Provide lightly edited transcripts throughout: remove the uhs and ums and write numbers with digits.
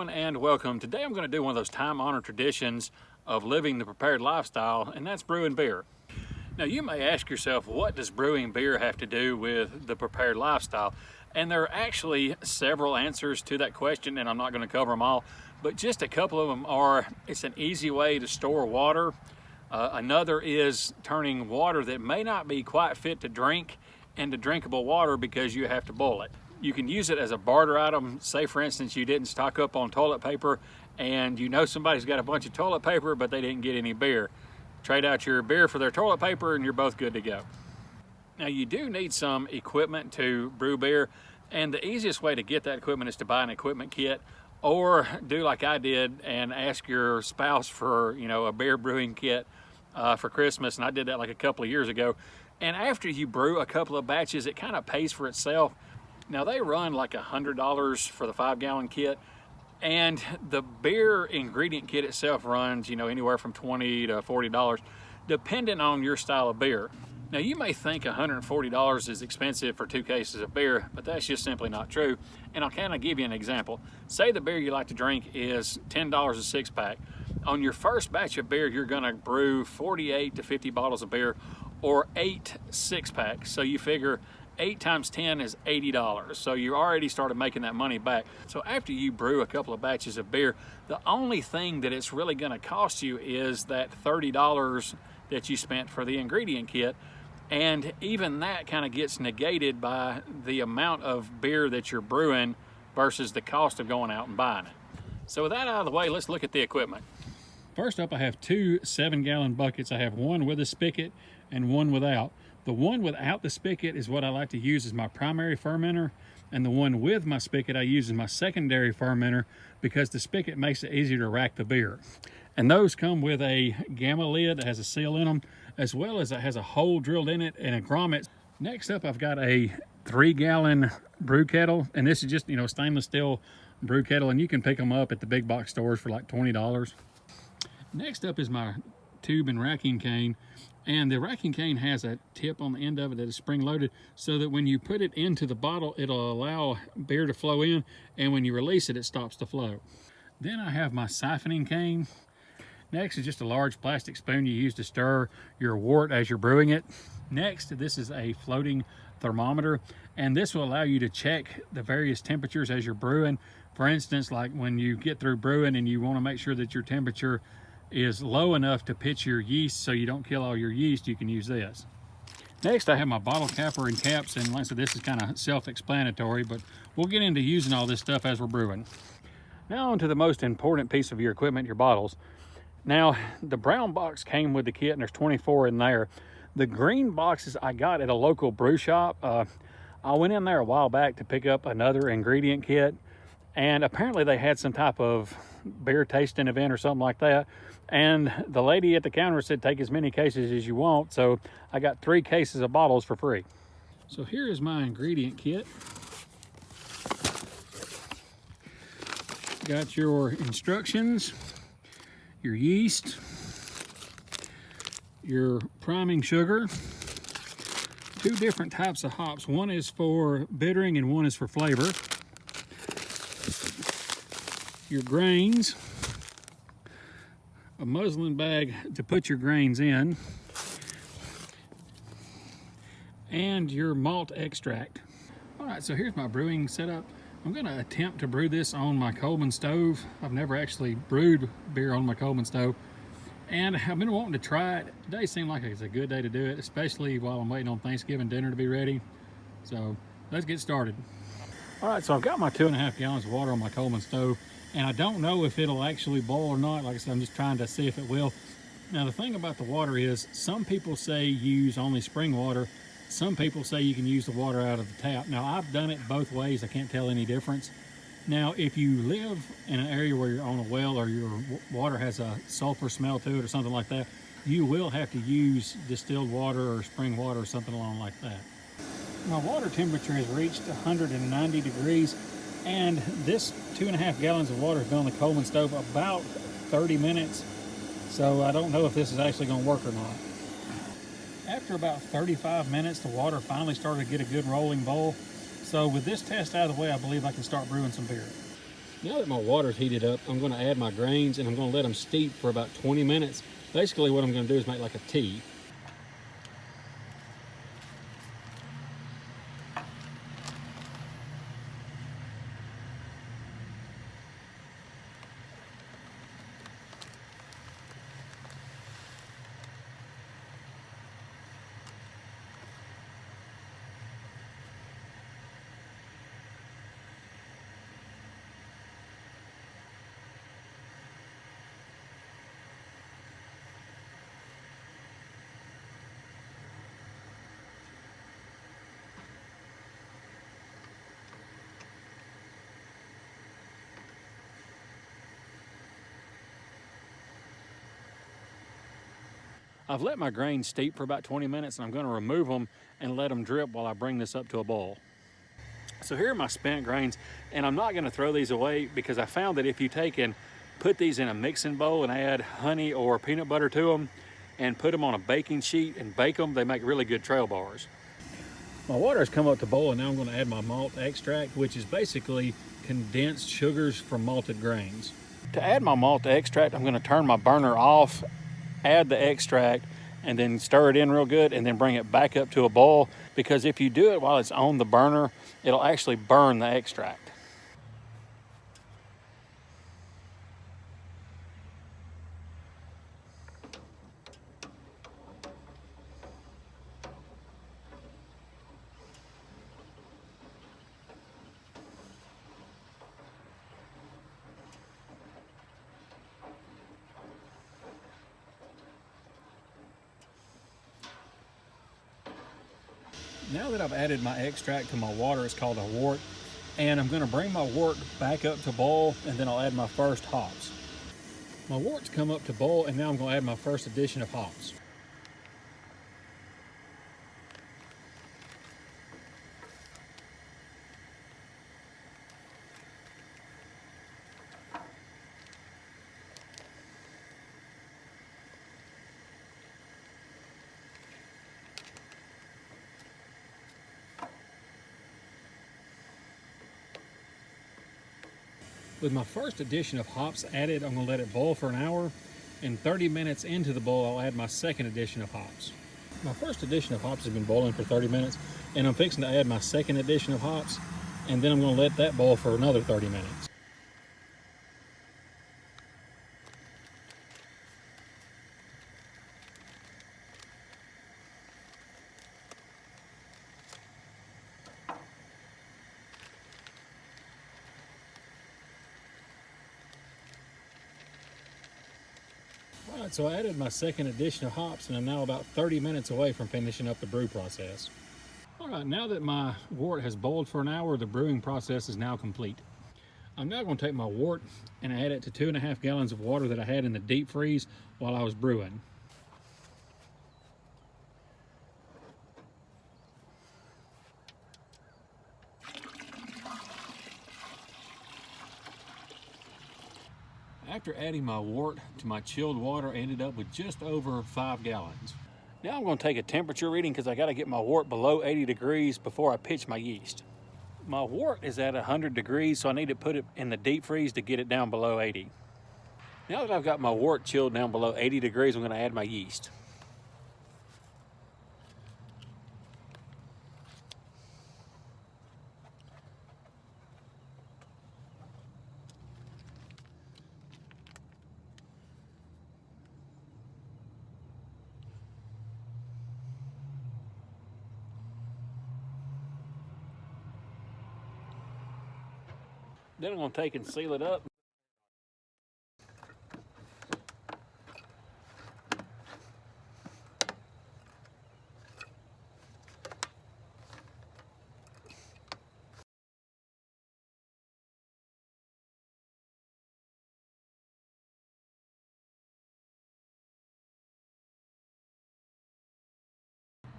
everyone, and welcome. Today I'm going to do one of those time-honored traditions of living the prepared lifestyle, and that's brewing beer. Now you may ask yourself, what does brewing beer have to do with the prepared lifestyle? And there are actually several answers to that question, and I'm not going to cover them all, but just a couple of them are: it's an easy way to store water. Another is turning water that may not be quite fit to drink into drinkable water because you have to boil it. You can use it as a barter item. Say for instance you didn't stock up on toilet paper and you know somebody's got a bunch of toilet paper but they didn't get any beer. Trade out your beer for their toilet paper and you're both good to go. Now you do need some equipment to brew beer, and the easiest way to get that equipment is to buy an equipment kit, or do like I did and ask your spouse for a beer brewing kit for Christmas. And I did that like a couple of years ago. And after you brew a couple of batches, it kind of pays for itself. Now they run like $100 for the 5-gallon kit, and the beer ingredient kit itself runs anywhere from $20 to $40 depending on your style of beer. Now you may think $140 is expensive for 2 cases of beer, but that's just simply not true. And I'll kind of give you an example. Say the beer you like to drink is $10 a 6-pack. On your first batch of beer, you're gonna brew 48 to 50 bottles of beer, or 8 6-packs. So you figure 8 times 10 is $80. So you already started making that money back. So after you brew a couple of batches of beer, the only thing that it's really gonna cost you is that $30 that you spent for the ingredient kit. And even that kind of gets negated by the amount of beer that you're brewing versus the cost of going out and buying it. So with that out of the way, let's look at the equipment. First up, I have 2 7-gallon buckets. I have one with a spigot and one without. The one without the spigot is what I like to use as my primary fermenter, and the one with my spigot I use as my secondary fermenter because the spigot makes it easier to rack the beer. And those come with a gamma lid that has a seal in them, as well as it has a hole drilled in it and a grommet. Next up, I've got a 3-gallon brew kettle, and this is just stainless steel brew kettle, and you can pick them up at the big box stores for like $20. Next up is my tube and racking cane. And the racking cane has a tip on the end of it that is spring-loaded, so that when you put it into the bottle, it'll allow beer to flow in, and when you release it, it stops the flow. Then I have my siphoning cane. Next is just a large plastic spoon you use to stir your wort as you're brewing it. Next, this is a floating thermometer, and this will allow you to check the various temperatures as you're brewing. For instance, like when you get through brewing and you want to make sure that your temperature is low enough to pitch your yeast so you don't kill all your yeast, you can use this. Next, I have my bottle capper and caps, and like I said, this is kind of self-explanatory, but we'll get into using all this stuff as we're brewing. Now on to the most important piece of your equipment, your bottles. Now, the brown box came with the kit, and there's 24 in there. The green boxes I got at a local brew shop. I went in there a while back to pick up another ingredient kit, and apparently they had some type of beer tasting event or something like that. And the lady at the counter said, take as many cases as you want. So I got 3 cases of bottles for free. So here is my ingredient kit. Got your instructions, your yeast, your priming sugar, 2 different types of hops. One is for bittering and one is for flavor. Your grains, a muslin bag to put your grains in, and your malt extract. All right, so here's my brewing setup. I'm going to attempt to brew this on my Coleman stove. I've never actually brewed beer on my Coleman stove, and I've been wanting to try it. Today seemed like it's a good day to do it, especially while I'm waiting on Thanksgiving dinner to be ready. So let's get started. All right, so I've got my 2.5 gallons of water on my Coleman stove, and I don't know if it'll actually boil or not. Like I said, I'm just trying to see if it will. Now the thing about the water is, some people say use only spring water. Some people say you can use the water out of the tap. Now I've done it both ways. I can't tell any difference. Now if you live in an area where you're on a well, or your water has a sulfur smell to it or something like that, you will have to use distilled water or spring water or something along like that. My water temperature has reached 190 degrees, and this 2.5 gallons of water has been on the Coleman stove about 30 minutes. So I don't know if this is actually going to work or not. After about 35 minutes, the water finally started to get a good rolling boil. So with this test out of the way, I believe I can start brewing some beer. Now that my water's heated up, I'm going to add my grains and I'm going to let them steep for about 20 minutes. Basically what I'm going to do is make like a tea. I've let my grains steep for about 20 minutes and I'm going to remove them and let them drip while I bring this up to a boil. So here are my spent grains, and I'm not going to throw these away because I found that if you take and put these in a mixing bowl and add honey or peanut butter to them and put them on a baking sheet and bake them, they make really good trail bars. My water has come up to boil and now I'm going to add my malt extract, which is basically condensed sugars from malted grains. To add my malt extract, I'm going to turn my burner off, add the extract, and then stir it in real good and then bring it back up to a boil, because if you do it while it's on the burner, it'll actually burn the extract. Now that I've added my extract to my water, it's called a wort, and I'm going to bring my wort back up to boil, and then I'll add my first hops. My wort's come up to boil, and now I'm going to add my first addition of hops. With my first addition of hops added, I'm going to let it boil for an hour, and 30 minutes into the boil, I'll add my second addition of hops. My first addition of hops has been boiling for 30 minutes, and I'm fixing to add my second addition of hops, and then I'm going to let that boil for another 30 minutes. Alright, so I added my second addition of hops, and I'm now about 30 minutes away from finishing up the brew process. Alright, now that my wort has boiled for an hour, the brewing process is now complete. I'm now going to take my wort and add it to 2.5 gallons of water that I had in the deep freeze while I was brewing. After adding my wort to my chilled water, I ended up with just over 5 gallons. Now I'm going to take a temperature reading because I got to get my wort below 80 degrees before I pitch my yeast. My wort is at 100 degrees, so I need to put it in the deep freeze to get it down below 80. Now that I've got my wort chilled down below 80 degrees, I'm going to add my yeast. Then I'm going to take and seal it up.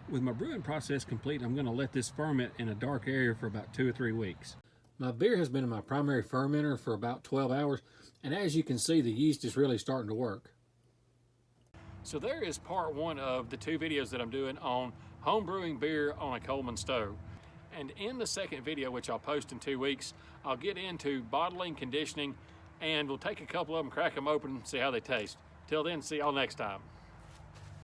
With my brewing process complete, I'm going to let this ferment in a dark area for about 2 or 3 weeks. My beer has been in my primary fermenter for about 12 hours, and as you can see, the yeast is really starting to work. So there is part one of the 2 videos that I'm doing on home brewing beer on a Coleman stove. And in the second video, which I'll post in 2 weeks, I'll get into bottling, conditioning, and we'll take a couple of them, crack them open, and see how they taste. Till then, see y'all next time.